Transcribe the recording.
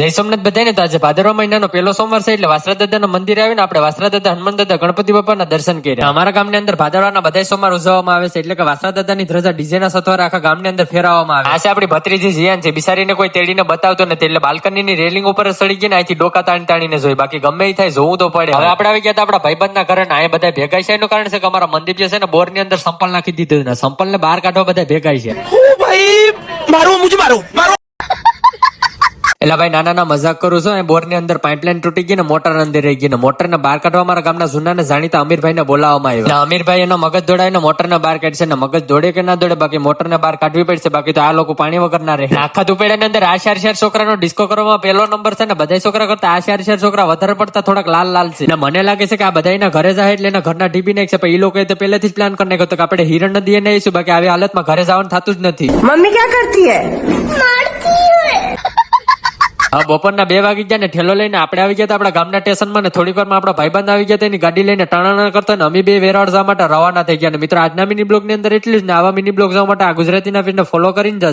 જય સોમનાથ બધાને. તો આજે ભાદરવા મહિનાનો પહેલો સોમવાર છે એટલે વાસરા દાદાના મંદિરે આવીને આપણે વાસરા દાદા, હનુમાન દાદા, ગણપતિ બાપાના દર્શન કર્યા. અમારા ગામની અંદર ભાદરવાના બધા સોમવાર ઉજવવામાં આવે છે એટલે કે વાસરા દાદાની ધ્વજા ડીજેના સથવારે આખા ગામની અંદર ફેરવવામાં આવે. આ છે આપણી ભત્રીજી જીયાન છે. બિચારીને કોઈ તેડીને બતાવતો નથી એટલે બાલ્કનીની રેલિંગ ઉપર સડી ગઈ ને અહીંથી ડોકા તાણીને જોઈ. બાકી ગમે એ થાય જોવું તો પડે. હવે આપણે આવી ગયા હતા આપણા ભાઈબંધના ઘરે ને આ બધા ભેગા છે. એનું કારણ છે કે અમારા મંદિર જે છે ને બોર ની અંદર સંપલ નાખી દીધું ને સંપલ ને બહાર કાઢવા બધા ભેગા છે. એટલે ભાઈ નાના મજાક કરું છું. બોર ની અંદર પાઇપલાઇન તૂટી ગઈ ને મોટર અંદર રહી ગઈ ને મોટર ને બહાર કાઢવા અમારા ગામના જૂના ને જાણીતા અમીરભાઈ ને બોલાવવામાં આવ્યા. અમીરભાઈ એનો મગજ દોડાવીને મોટર ને બહાર કાઢશે ને મગજ દોડે કે ના દોડે બાકી મોટર ને બહાર કાઢવી પડશે. બાકી તો આ લોકો પાણી વગર ના રહે. આખા દુપેડા ની અંદર આ ચાર છોકરાનો ડિસ્કો કરવામાં પહેલો નંબર છે ને બધા છોકરા કરતા આ ચાર છોકરા વધારે પડતા થોડાક લાલ છે. ને મને લાગે છે કે આ બધા એના ઘરે જાય એટલે એના ઘરના ટીપી નાખશે. પણ એ લોકો તો પહેલેથી જ પ્લાન કરી નાખ્યો કે આપણે હિરણ નદીએ નહીં આવીશું. બાકી આવી હાલતમાં ઘરે જવાનું થતું જ નથી. મમ્મી ક્યાં કરતી હે? હા બપોરના 2 વાગી ગયા ને ઠેલો લઈને આપણે આવી ગયા હતા આપણા ગામના સ્ટેશનમાં ને થોડીક વારમાં આપણા ભાઈબંધ આવી ગયા એની ગાડી લઈને ટાણા કરતા ને અમે બે વેરાવળ જવા માટે રવાના થઈ ગયા. મિત્રો આજના મિની બ્લોગ ની અંદર એટલી જ ને આવા મિની બ્લોગ જવા માટે આ ગુજરાતીના ફીડને ફોલો કરીને જજો.